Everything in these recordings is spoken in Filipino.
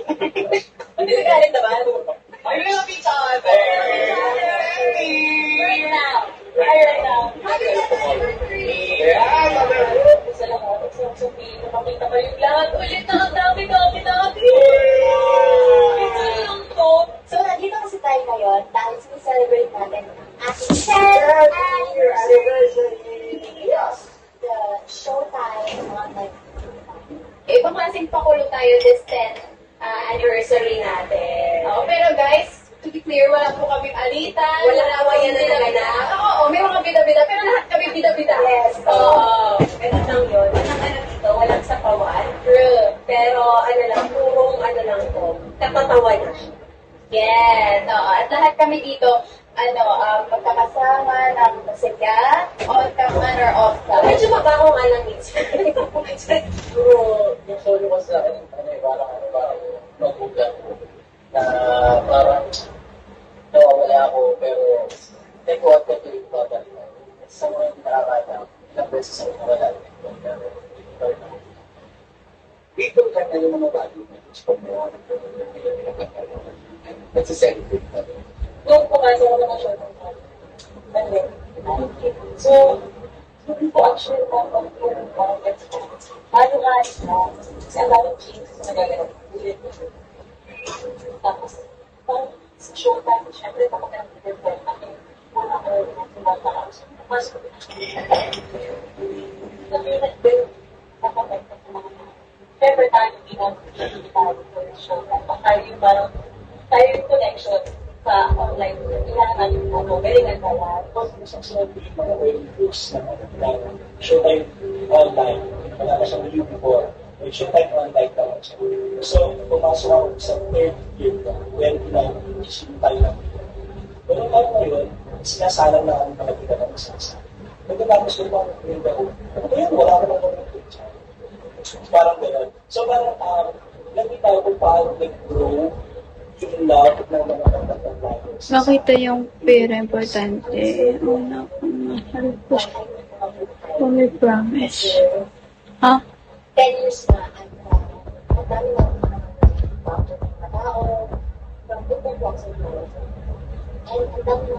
Hindi ka galit naman. I love each other! Right now. Right now. Yeah! Isa lang ako. So, makita ko yung lahat. Ulit na ang dami-dami natin. Ito lang to. So, nandito kasi tayo ngayon dahil sinicelebrate natin ang ating 10th Year anniversary. Yes! The Showtime online. Ibang klaseng pakulo tayo this 10th anniversary natin. Oo, pero guys, to be clear, wala po kaming alitan. Wala po awayan na bida-bida. naganap. Oo, may mga bida-bida, pero lahat kami bida-bida. Yes. Oo. Ganun lang yun. Walang ano dito, walang sapawan. True. Pero ano lang, purong ano lang to, katatawanan. Yes. Oo, at lahat kami dito, magkakasama ng masaya, on cam man or off cam. Medyo mabaho nga lang minsan. Siguro, yung solo ko sa akin, parang magugat na parang nawawala ako, pero nag-uwag ko ito yung babalik ko. Sa mga hindi nakakata, ilang beses ako nawala. Dito ka na yung mga bago na pag nagsiselebrate ka. Nung pumasok ako ng show ng balik. So, hindi ko actually pang-compare ng experience. Halo-halo na. Kasi ang daming changes na nagaganap. Tapos, parang sa showtime, syempre, kapag nag-perform kami, wala ko na tumataas. Mas, nag-build kapag Pepper tayo, hindi namin tayo for the showtime. Tayo yung parang, tayo yung connection sa online. Kailangan yung galingan ka lang. Showtime online, wala na siyang review before. May showtime online ka lang siya. So, pumasok ako sa third year ko, when na-issue tayo ng video. Pero lalo ngayon, sinasalang na ang palagitan ng isa-isa. Pagkatapos ko pa ang window, ngayon wala ka nang picture. Parang gano'n. So, parang nakita ko kung paano nag-grow yung love ng mga pagkakalagitan. Makita yung pera importante. Una kong mahal ko siya. Kung may promise. Ha? 10 years na, ang dami na mga tao, from different walks of life. And ang dami na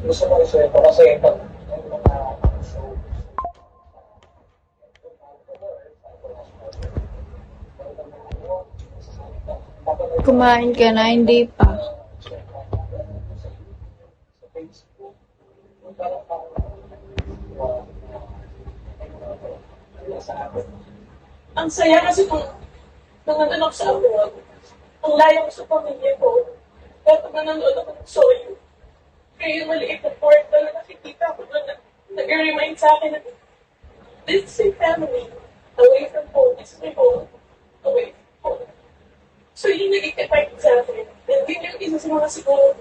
Gusto ko i-share ito kasi pag yung mga show, Kumain ka na, hindi pa. Ang saya kasi kung nandun ako sa abroad, ang layo ko sa pamilya ko. Pero pag nanonood ako ng Soyu, kaya yung maliit na portal na nakikita ko na nag-remind sa akin na this is my family, away from home, this is my home, away from home. So yun naging effect sa akin. And yun yung isa sa mga siguro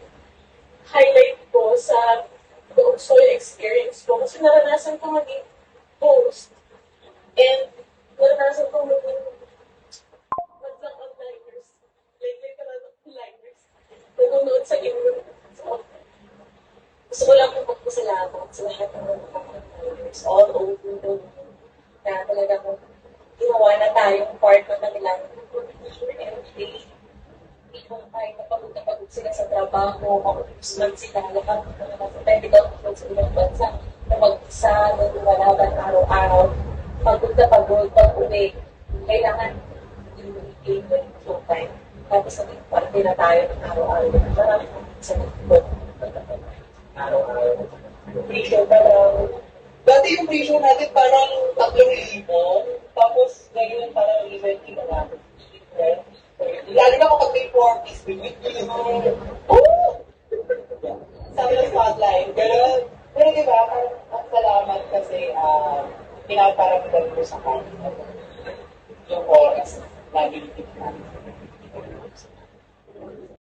highlight ko sa buong Soyu experience ko. Kasi naranasan ko maging host. And naranasan ko maging madlang onliners. Like onliners. Nanonood sa inyo. So, gusto ko lang po magpasalamat sa lahat ng mga onliners all over the world. Na talaga kung ginawa na tayong part ng kanilang everyday. Hindi ko tayo napagod sila sa trabaho, makutus man sila, lahat ng mga nasa medical field sa ibang bansa, na mag-isa, nagwalaban araw-araw, pagod na pagod, pag-uwi, kailangan i-game mo yung showtime. Tapos naging parte na tayo ng araw-araw. Marami kong sa nagpod. Araw-araw. Pre-show pa lang. dati yung pre-show natin parang 3,000, tapos ngayon parang 20 na lang. Lalo na kapag may 40s, oh! Sabi ng spotlight, pero diba, ang salamat kasi pinaparamdam ko sa kanila yung oras na binigit namin.